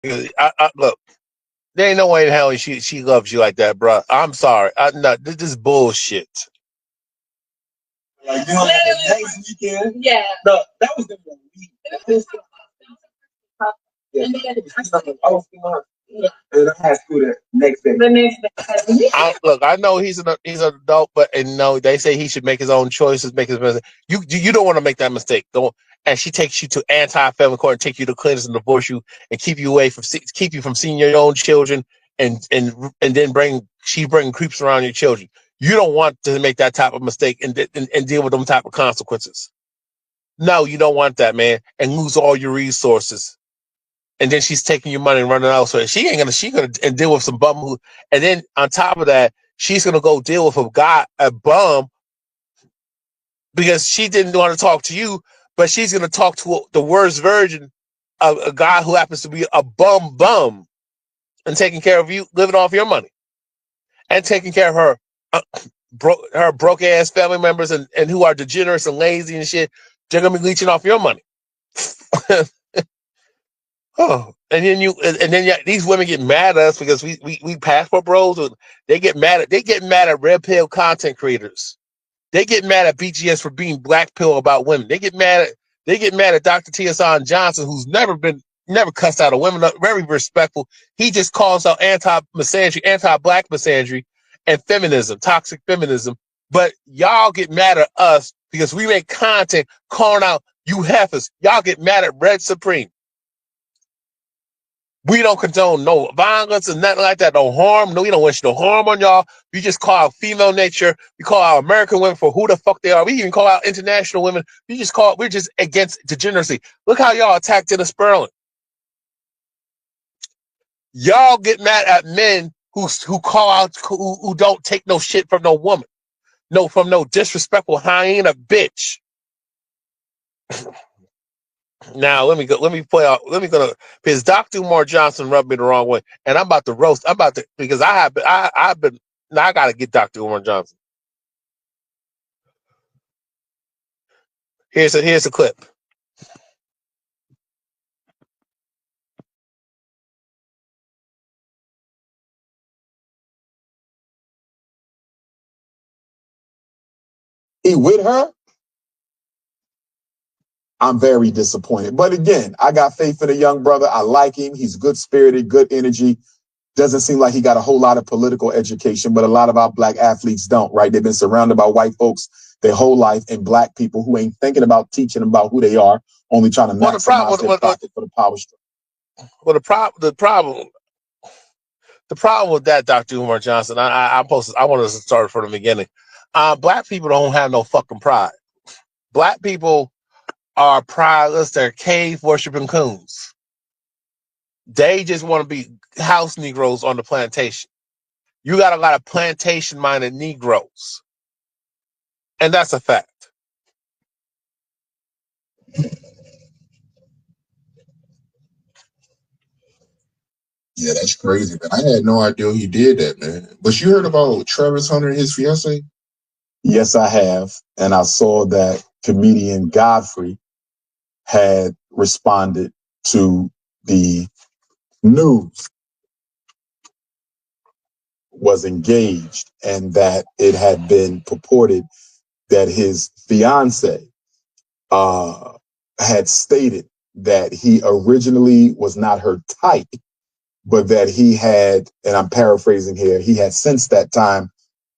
Look, there ain't no way in hell she loves you like that, bro. I'm sorry. No, this is bullshit. Like, you know, the next weekend. Yeah. No, that was the week. Yeah. And I had school the next day. Look, I know he's an adult, but and no, they say he should make his own choices, make his mistake. You don't want to make that mistake. Don't. And she takes you to anti-family court and take you to clinics and divorce you and keep you away from seeing your own children and then bring creeps around your children. You don't want to make that type of mistake and deal with them type of consequences. No, you don't want that, man, and lose all your resources. And then she's taking your money and running out. So she gonna and deal with some bum who, and then on top of that, she's gonna go deal with a bum because she didn't want to talk to you, but she's gonna talk to the worst version of a guy who happens to be a bum and taking care of you, living off your money, and taking care of her broke ass family members and who are degenerates and lazy and shit. They're gonna be leeching off your money. Oh, and then these women get mad at us because we passport bros. They get mad at red pill content creators. They get mad at BGS for being black pill about women. They get mad at Dr. T.S.on Johnson, who's never cussed out a woman, very respectful. He just calls out anti-misandry, anti-black misandry, and feminism, toxic feminism. But y'all get mad at us because we make content calling out you heifers. Y'all get mad at Red Supreme. We don't condone no violence and nothing like that, no harm. No, we don't wish no harm on y'all. We just call out female nature. We call out American women for who the fuck they are. We even call out international women. We're just against degeneracy. Look how y'all attacked Dennis Sperling. Y'all get mad at men who call out, who don't take no shit from no woman. No, from no disrespectful hyena bitch. Now because Dr. Umar Johnson rubbed me the wrong way, and I'm about to roast. Because I've been. Now I gotta get Dr. Umar Johnson. Here's a clip. He with her? I'm very disappointed. But again, I got faith in the young brother. I like him. He's good spirited, good energy. Doesn't seem like he got a whole lot of political education, but a lot of our black athletes don't, right? They've been surrounded by white folks their whole life and black people who ain't thinking about teaching them about who they are, only trying to maximize their profit for the power struggle. Well, the problem with that, Dr. Umar Johnson, I wanted to start from the beginning. Black people don't have no fucking pride. Black people are prideless. They're cave worshiping coons. They just want to be house Negroes on the plantation. You got a lot of plantation-minded Negroes. And that's a fact. Yeah, that's crazy, man. I had no idea he did that, man. But you heard about Travis Hunter and his fiance? Yes, I have. And I saw that comedian Godfrey had responded to the news, was engaged, and that it had been purported that his fiance had stated that he originally was not her type, but that he had, and I'm paraphrasing here, he had since that time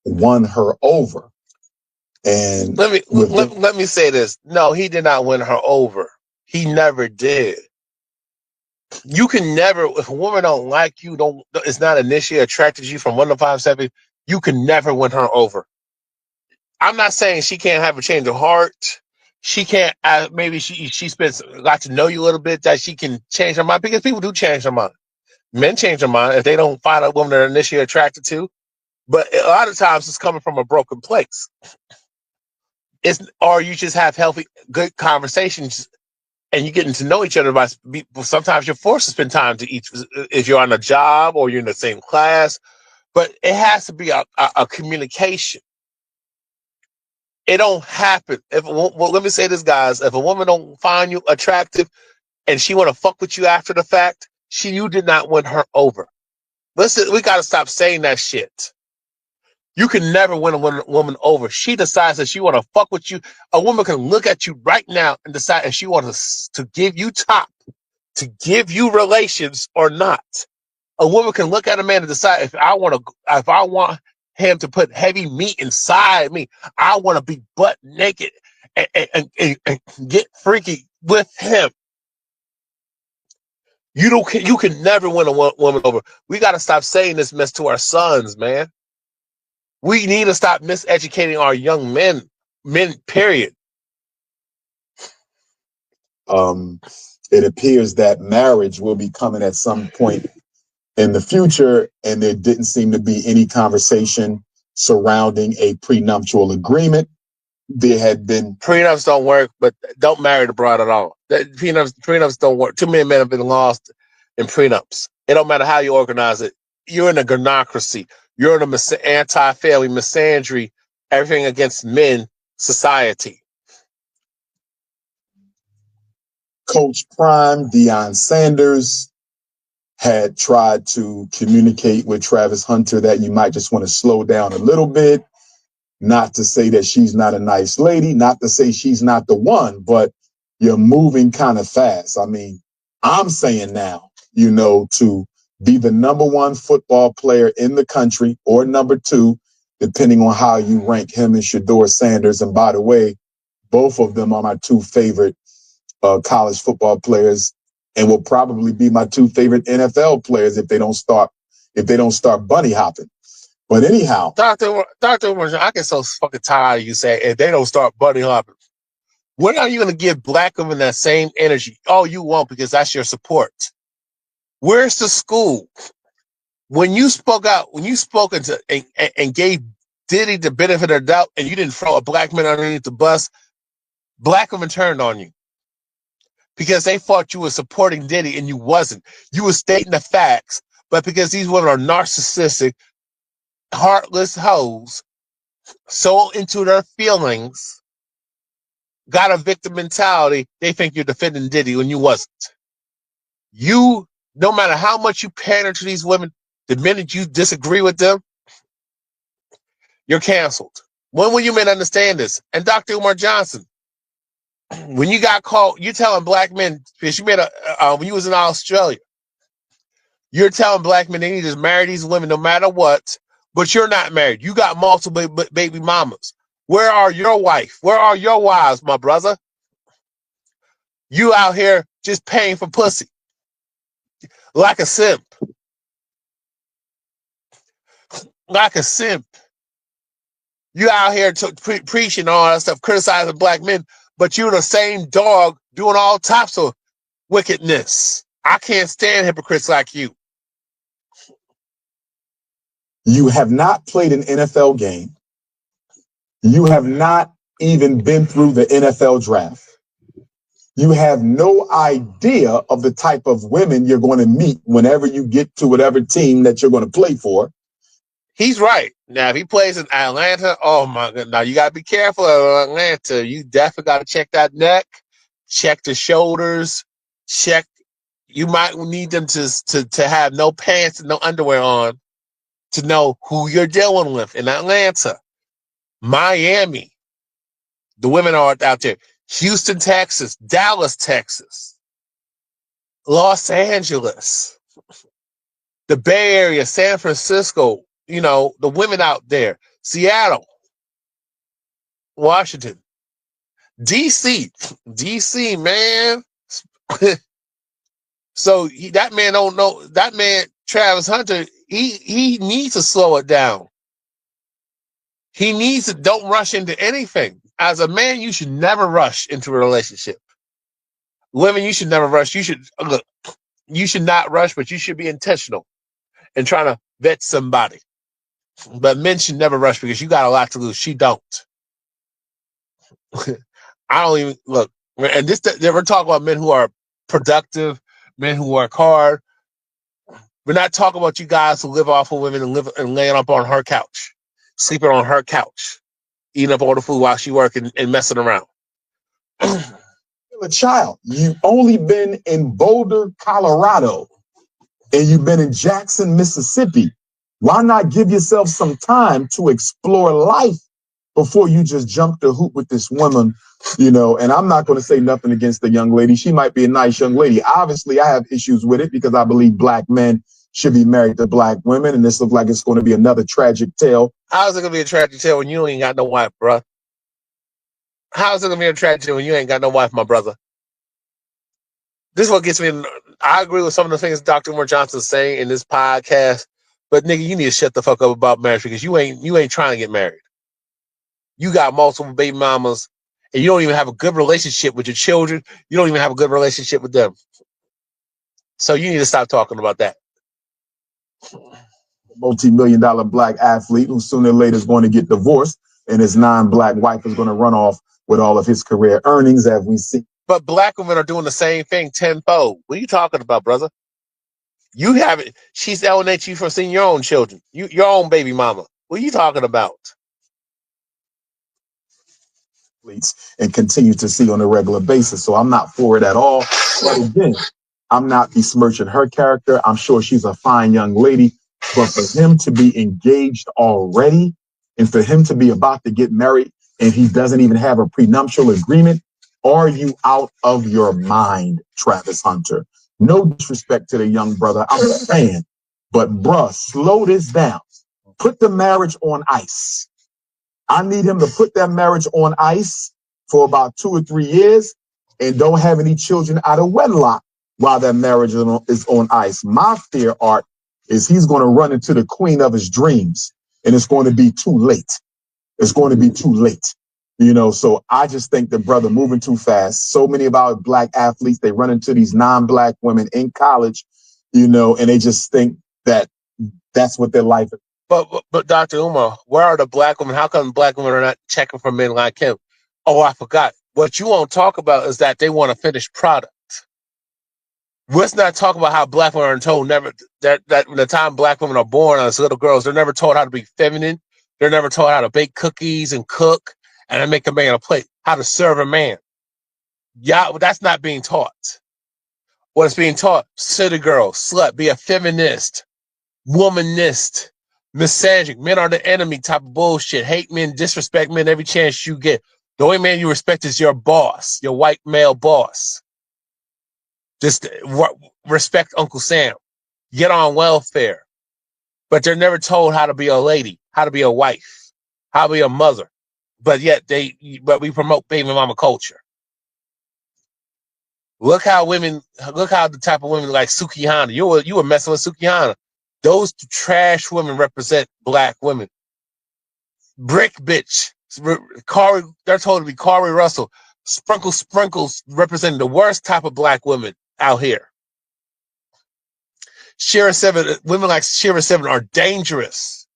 won her over. And let me say this. No, he did not win her over. He never did. You can never, if a woman don't like you, is not initially attracted to you from 1 to 5 7, you can never win her over. I'm not saying she can't have a change of heart. She can't, maybe she got to know you a little bit, that she can change her mind, because people do change their mind. Men change their mind if they don't find a woman they're initially attracted to. But a lot of times it's coming from a broken place. Or you just have healthy, good conversations and you're getting to know each other. Sometimes you're forced to spend time to each, if you're on a job or you're in the same class. But it has to be a communication. It don't happen. Let me say this, guys. If a woman don't find you attractive and she want to fuck with you after the fact, you did not win her over. Listen, we got to stop saying that shit. You can never win a woman over. She decides that she want to fuck with you. A woman can look at you right now and decide if she wants to give you top, to give you relations or not. A woman can look at a man and decide if I want him to put heavy meat inside me, I want to be butt naked and get freaky with him. You can never win a woman over. We got to stop saying this mess to our sons, man. We need to stop miseducating our young men, period. It appears that marriage will be coming at some point in the future, and there didn't seem to be any conversation surrounding a prenuptial agreement. There had been prenups don't work, but don't marry the bride at all. Prenups don't work. Too many men have been lost in prenups. It don't matter how you organize it. You're in a gynocracy. You're in an anti-family misandry, everything against men society. Coach Prime, Deion Sanders, had tried to communicate with Travis Hunter that you might just want to slow down a little bit. Not to say that she's not a nice lady, not to say she's not the one, but you're moving kind of fast. I mean, I'm saying now, to be the number one football player in the country or number two, depending on how you rank him and Shedeur Sanders. And by the way, both of them are my two favorite college football players and will probably be my two favorite NFL players if they don't start bunny hopping. But anyhow, Dr. Umar, I get so fucking tired of you saying if they don't start bunny hopping. When are you going to give black women that same energy? Oh, you won't, because that's your support. Where's the school? When you spoke into and gave Diddy the benefit of the doubt, and you didn't throw a black man underneath the bus, black women turned on you because they thought you were supporting Diddy and you wasn't. You were stating the facts, but because these women are narcissistic, heartless hoes, so into their feelings, got a victim mentality, they think you're defending Diddy when you wasn't. You, no matter how much you pander to these women, the minute you disagree with them, you're canceled. When will you men understand this? And Dr. Umar Johnson, when you got called, you're telling black men, because you made when you was in Australia, you're telling black men they need to marry these women no matter what, but you're not married. You got multiple baby mamas. Where are your wife? Where are your wives, my brother? You out here just paying for pussy. Like a simp. Like a simp. You out here preaching all that stuff, criticizing black men, but you're the same dog doing all types of wickedness. I can't stand hypocrites like you. You have not played an NFL game. You have not even been through the NFL draft. You have no idea of the type of women you're going to meet whenever you get to whatever team that you're going to play for. He's right. Now, if he plays in Atlanta, oh my God. Now, you got to be careful of Atlanta. You definitely got to check that neck, check the shoulders, check. You might need them to have no pants and no underwear on to know who you're dealing with in Atlanta. Miami, the women are out there. Houston, Texas, Dallas, Texas, Los Angeles, the Bay Area, San Francisco, the women out there, Seattle, Washington, DC, man. So that man don't know. That man, Travis Hunter, he needs to slow it down. He needs to don't rush into anything. As a man, you should never rush into a relationship. Women, you should never rush. You should not rush, but you should be intentional in trying to vet somebody. But men should never rush because you got a lot to lose. She don't. I don't even look. And we're talking about men who are productive, men who work hard. We're not talking about you guys who live off of women and laying up on her couch, sleeping on her couch, eating up all the food while she working and messing around. You're a child. You've only been in Boulder, Colorado. and you've been in Jackson, Mississippi, why not give yourself some time to explore life before you just jump the hoop with this woman, you know? And I'm not going to say nothing against the young lady. She might be a nice young lady. Obviously, I have issues with it because I believe black men should be married to black women. And this looks like it's going to be another tragic tale. How is it going to be a tragic tale when you ain't got no wife, bro? How is it going to be a tragic tale when you ain't got no wife, my brother? This is what gets me. I agree with some of the things Dr. Umar Johnson is saying in this podcast, but nigga, you need to shut the fuck up about marriage because you ain't trying to get married. You got multiple baby mamas, and you don't even have a good relationship with your children. You don't even have a good relationship with them. So you need to stop talking about that. Multi-million-dollar black athlete who sooner or later is going to get divorced, and his non-black wife is going to run off with all of his career earnings, as we see. But black women are doing the same thing tenfold. What are you talking about, brother? You have it. She's alienating you from seeing your own children, your own baby mama. What are you talking about? And continue to see on a regular basis. So I'm not for it at all. But again, I'm not besmirching her character. I'm sure she's a fine young lady. But for him to be engaged already and for him to be about to get married and he doesn't even have a prenuptial agreement, are you out of your mind, Travis Hunter? No disrespect to the young brother, I'm saying, but bruh, slow this down. Put the marriage on ice. I need him to put that marriage on ice for about 2 or 3 years and don't have any children out of wedlock while that marriage is on ice. My fear, Art, is he's going to run into the queen of his dreams and it's going to be too late. It's going to be too late. You know, so I just think the brother moving too fast. So many of our black athletes, they run into these non-black women in college, you know, and they just think that that's what their life is. But Dr. Umar, where are the black women? How come black women are not checking for men like him? Oh, I forgot. What you won't talk about is that they want a finished product. Let's not talk about how black women are told never that when the time black women are born as little girls, they're never told how to be feminine. They're never taught how to bake cookies and cook and then make a man a plate, how to serve a man. Yeah, that's not being taught. What is being taught? City girl, slut, be a feminist, womanist, misandric, men are the enemy type of bullshit. Hate men, disrespect men every chance you get. The only man you respect is your boss, your white male boss. Just respect Uncle Sam. Get on welfare. But they're never told how to be a lady, how to be a wife, how to be a mother. But yet we promote baby mama culture. Look how the type of women like Sukihana. You were messing with Sukihana. Those trash women represent black women. Brick bitch. They're told to be Corey Russell. Sprinkles representing the worst type of black women out here. Shira 7, women like Shira 7 are dangerous.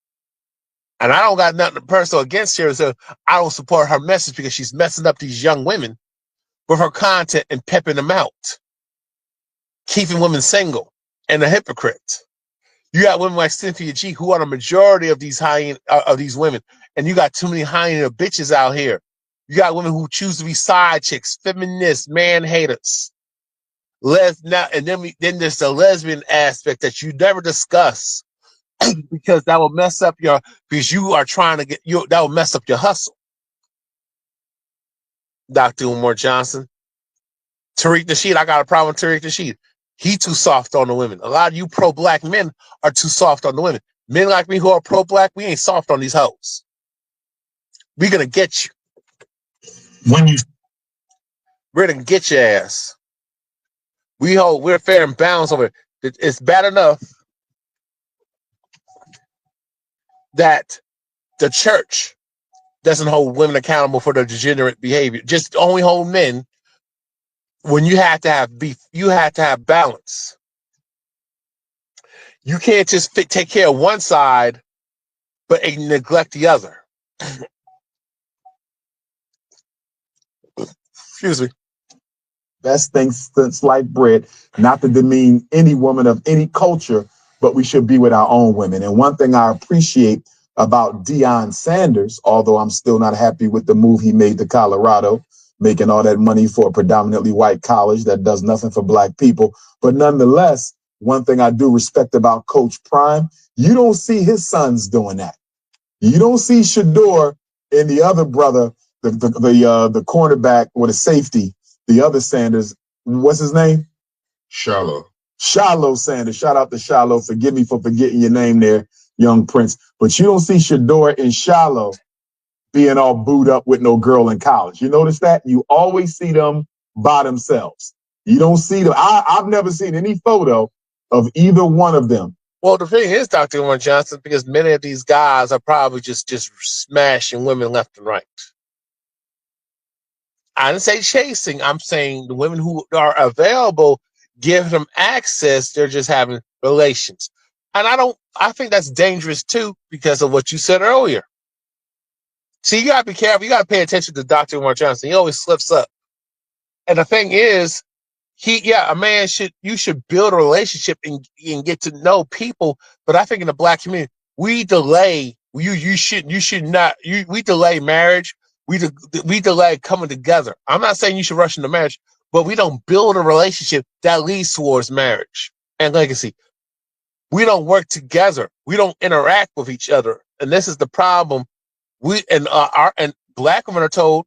And I don't got nothing personal against Shira 7. I don't support her message because she's messing up these young women with her content and pepping them out. Keeping women single and a hypocrite. You got women like Cynthia G who are the majority of these these women. And you got too many hyena bitches out here. You got women who choose to be side chicks, feminists, man haters. And then there's the lesbian aspect that you never discuss because that will mess up because you are trying to that will mess up your hustle. Dr. Umar Johnson. Tariq Nasheed, I got a problem with Tariq Nasheed. He too soft on the women. A lot of you pro-black men are too soft on the women. Men like me who are pro-black, we ain't soft on these hoes. We're gonna get you. We're gonna get your ass. We're fair and balanced over it. It's bad enough that the church doesn't hold women accountable for their degenerate behavior. Just only hold men when you have to have beef. You have to have balance. You can't just take care of one side, but neglect the other. Excuse me. Best thing since sliced bread, not to demean any woman of any culture, but we should be with our own women. And one thing I appreciate about Deion Sanders, although I'm still not happy with the move he made to Colorado, making all that money for a predominantly white college that does nothing for black people. But nonetheless, one thing I do respect about Coach Prime, you don't see his sons doing that. You don't see Shador and the other brother, the cornerback or the safety, the other Sanders. What's his name? Shallow Sanders. Shout out to Shallow. Forgive me for forgetting your name there, young Prince. But you don't see Shador and Shallow being all booed up with no girl in college. You notice that? You always see them by themselves. You don't see them. I've never seen any photo of either one of them. Well, the thing is, Dr. Umar Johnson, because many of these guys are probably just smashing women left and right. I didn't say chasing. I'm saying the women who are available, give them access. They're just having relations. And I think that's dangerous too, because of what you said earlier. See, you got to be careful. You got to pay attention to Dr. Umar Johnson. He always slips up. And the thing is, you should build a relationship and get to know people. But I think in the Black community, we delay. We delay marriage. We delay coming together. I'm not saying you should rush into marriage, but we don't build a relationship that leads towards marriage and legacy. We don't work together. We don't interact with each other, and this is the problem. And Black women are told,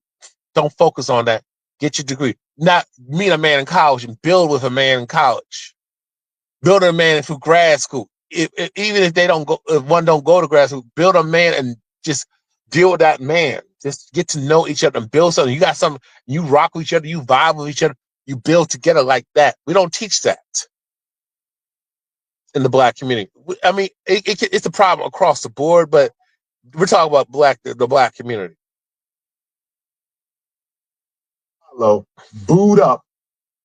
don't focus on that. Get your degree. Not meet a man in college and build with a man in college. Build a man through grad school. Even if one don't go to grad school, build a man and just deal with that man. Just get to know each other and build something. You got something, you rock with each other, you vibe with each other, you build together like that. We don't teach that in the Black community. I mean, it's a problem across the board, but we're talking about the Black community. Hello, booed up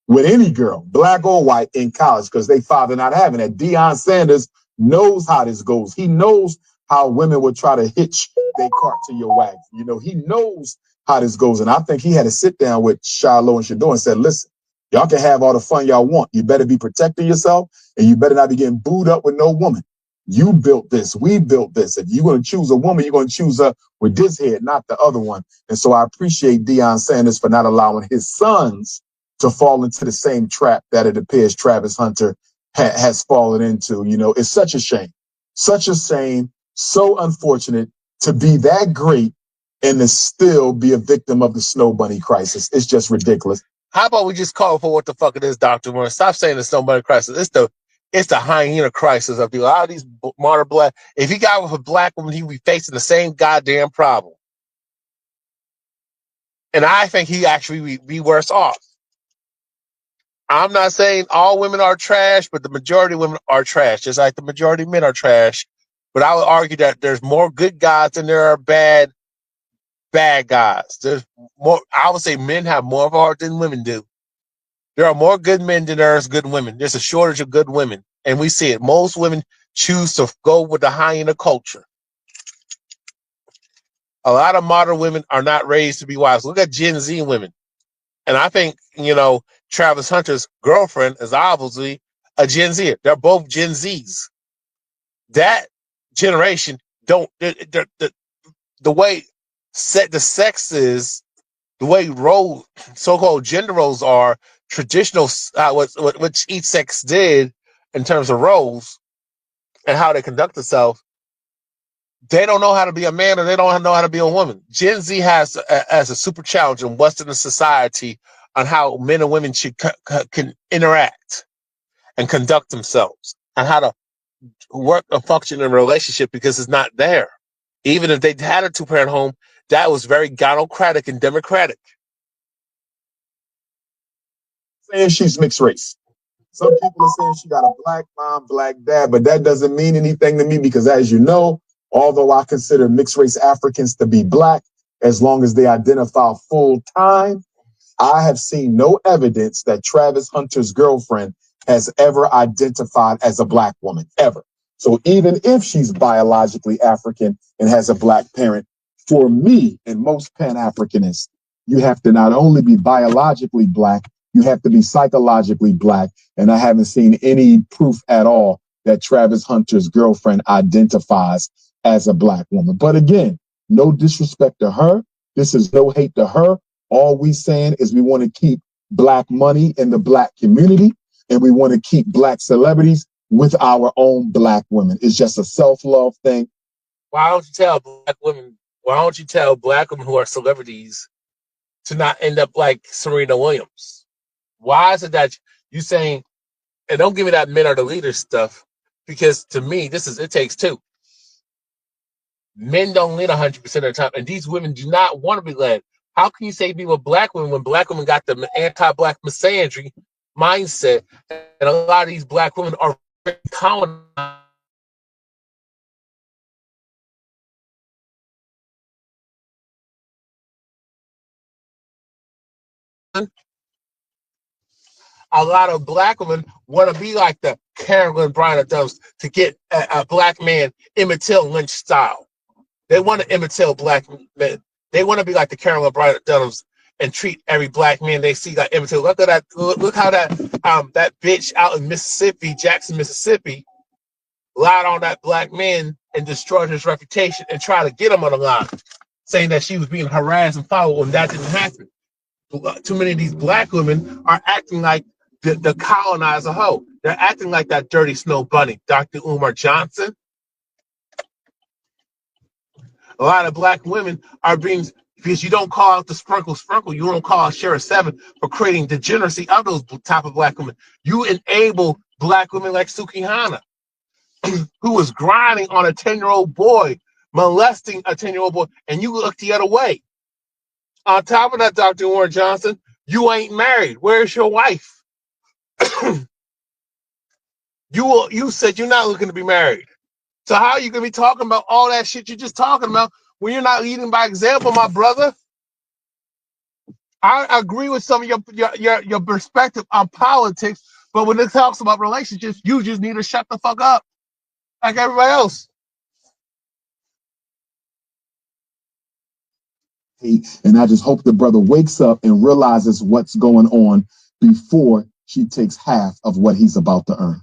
with any girl, Black or white, in college because they father not having it. Deion Sanders knows how this goes. He knows how women would try to hitch their cart to your wagon. You know, he knows how this goes. And I think he had to sit down with Shiloh and Shador and said, listen, y'all can have all the fun y'all want. You better be protecting yourself and you better not be getting booed up with no woman. You built this. We built this. If you're going to choose a woman, you're going to choose her with this head, not the other one. And so I appreciate Deion Sanders for not allowing his sons to fall into the same trap that it appears Travis Hunter has fallen into. You know, it's such a shame. Such a shame. So unfortunate to be that great and to still be a victim of the Snow Bunny crisis. It's just ridiculous. How about we just call it for what the fuck it is, Dr. Moore? Stop saying the Snow Bunny crisis. It's the hyena crisis of a lot of these modern Black. If he got with a Black woman, he would be facing the same goddamn problem. And I think he actually would be worse off. I'm not saying all women are trash, but the majority of women are trash, just like the majority of men are trash. But I would argue that there's more good guys than there are bad guys. There's more. I would say men have more of a heart than women do. There are more good men than there is good women. There's a shortage of good women, and we see it. Most women choose to go with the hyena culture. A lot of modern women are not raised to be wives. Look at Gen Z women. And I think, Travis Hunter's girlfriend is obviously a Gen Z. They're both Gen Zs. That generation the way the sexes, the way so-called gender roles are traditional, what each sex did in terms of roles and how they conduct themselves. They don't know how to be a man, or they don't know how to be a woman. Gen Z has a super challenge in Western society on how men and women should can interact and conduct themselves, and how to work and function in a relationship, because it's not there. Even if they had a two-parent home, that was very gynocratic and democratic. Saying she's mixed race. Some people are saying she got a Black mom, Black dad, but that doesn't mean anything to me because, as you know, although I consider mixed race Africans to be Black, as long as they identify full time, I have seen no evidence that Travis Hunter's girlfriend has ever identified as a Black woman, ever. So even if she's biologically African and has a Black parent, for me and most Pan-Africanists, you have to not only be biologically Black, you have to be psychologically Black. And I haven't seen any proof at all that Travis Hunter's girlfriend identifies as a Black woman. But again, no disrespect to her. This is no hate to her. All we saying is we want to keep Black money in the Black community. and we want to keep black celebrities with our own black women. It's just a self-love thing. Why don't you tell black women? Why don't you tell black women who are celebrities to not end up like Serena Williams? Why is it that you saying, and don't give me that men are the leaders stuff, because to me, it takes two. Men don't lead 100% of the time, and these women do not want to be led. How can you say be with black women when black women got the anti-black misandry mindset, and a lot of these black women are colonized? A lot of black women want to be like the Carolyn Bryant does to get a black man Emmett Till Lynch style. They want to imitate black men. They want to be like the Carolyn Bryant Dunhams and treat every black man they see like imitate. Look at that. Look how that bitch out in Mississippi, Jackson, Mississippi, lied on that black man and destroyed his reputation and tried to get him on the line, saying that she was being harassed and followed, and that didn't happen. Too many of these black women are acting like the colonizer hoe. They're acting like that dirty snow bunny, Dr. Umar Johnson. A lot of black women are being, because you don't call out the sprinkle, you don't call out Sheriff 7 for creating degeneracy of those type of black women. You enable black women like Suki Hana, who was grinding on a 10-year-old boy, molesting a 10-year-old boy, and you look the other way. On top of that, Dr. Warren Johnson, you ain't married. Where's your wife? You said you're not looking to be married. So how are you going to be talking about all that shit you're just talking about when you're not leading by example, my brother? I agree with some of your perspective on politics, but when it talks about relationships, you just need to shut the fuck up like everybody else. And I just hope the brother wakes up and realizes what's going on before she takes half of what he's about to earn.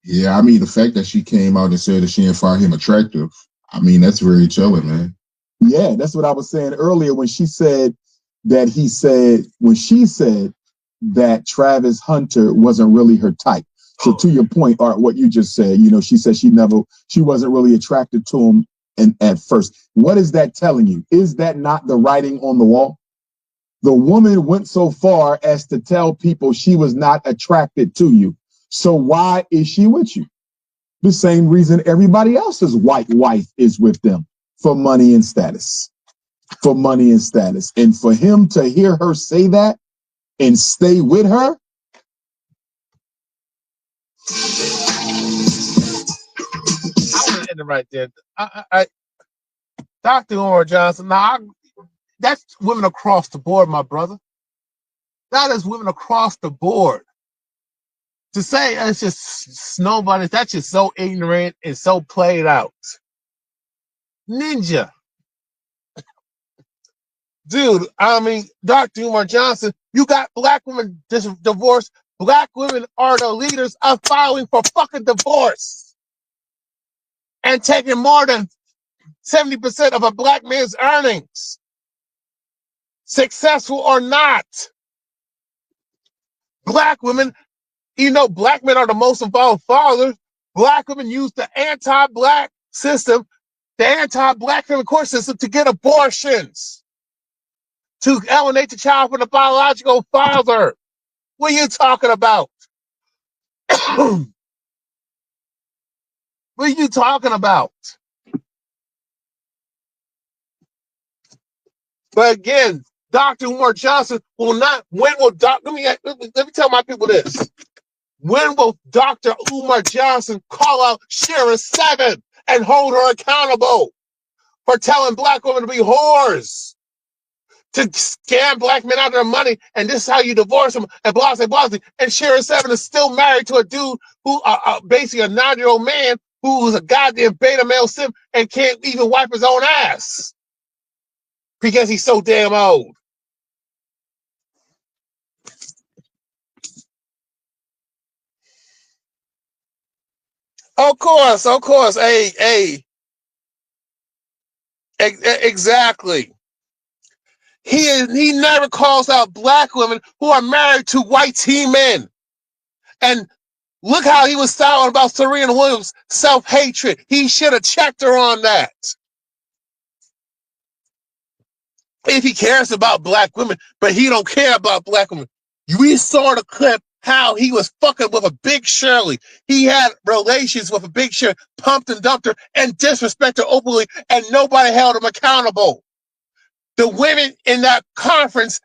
Yeah, I mean, the fact that she came out and said that she didn't find him attractive, I mean, that's very chilling, man. Yeah, that's what I was saying earlier when she said that she said that Travis Hunter wasn't really her type. So to your point, Art, what you just said, she said she wasn't really attracted to him at first. What is that telling you? Is that not the writing on the wall? The woman went so far as to tell people she was not attracted to you. So why is she with you? The same reason everybody else's white wife is with them, for money and status. For money and status. And for him to hear her say that and stay with her. I'm going to end it right there. Dr. Umar Johnson, that's women across the board, my brother. That is women across the board. To say it's just snow bunnies, that's just so ignorant and so played out. Ninja. Dude, I mean, Dr. Umar Johnson, you got black women divorced. Black women are the leaders of filing for fucking divorce and taking more than 70% of a black man's earnings. Successful or not. Black women, black men are the most involved fathers. Black women use the anti-black system, the anti-black family court system to get abortions, to alienate the child from the biological father. What are you talking about? What are you talking about? But again, Dr. Umar Johnson will not, let me tell my people this. When will Dr. Umar Johnson call out Shira 7 and hold her accountable for telling black women to be whores, to scam black men out of their money, and this is how you divorce them, and blah, blah, blah. And Shira 7 is still married to a dude who, basically a 9-year-old man who was a goddamn beta male sim and can't even wipe his own ass because he's so damn old. Of course. Hey. Exactly. He never calls out black women who are married to white teen men And look how he was silent about Serena Williams' self-hatred. He should have checked her on that. If he cares about black women, but he don't care about black women. We saw the clip how he was fucking with a Big Shirley. He had relations with a Big Shirley, pumped and dumped her, and disrespected her openly, and nobody held him accountable. The women in that conference,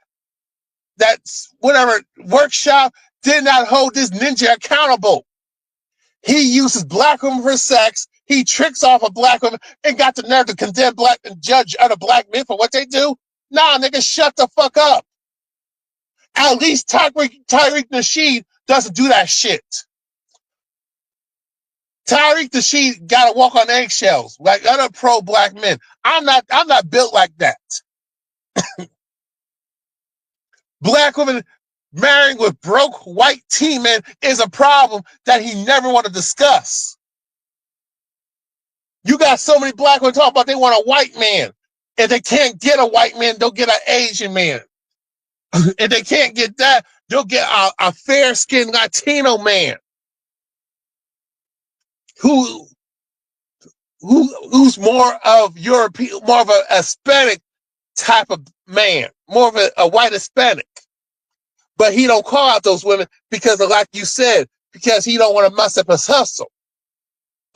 that whatever workshop, did not hold this ninja accountable. He uses black women for sex. He tricks off a black woman and got the nerve to condemn black and judge other black men for what they do. Nah, nigga, shut the fuck up. At least Tariq Nasheed doesn't do that shit. Tariq Nasheed gotta walk on eggshells like other pro-black men. I'm not built like that. Black women marrying with broke white teen men is a problem that he never want to discuss. You got so many black women talking about they want a white man. If they can't get a white man, they'll get an Asian man. If they can't get that, they'll get a fair-skinned Latino man who's more of European, more of a Hispanic type of man, more of a white Hispanic. But he don't call out those women because of, like you said, because he don't want to mess up his hustle.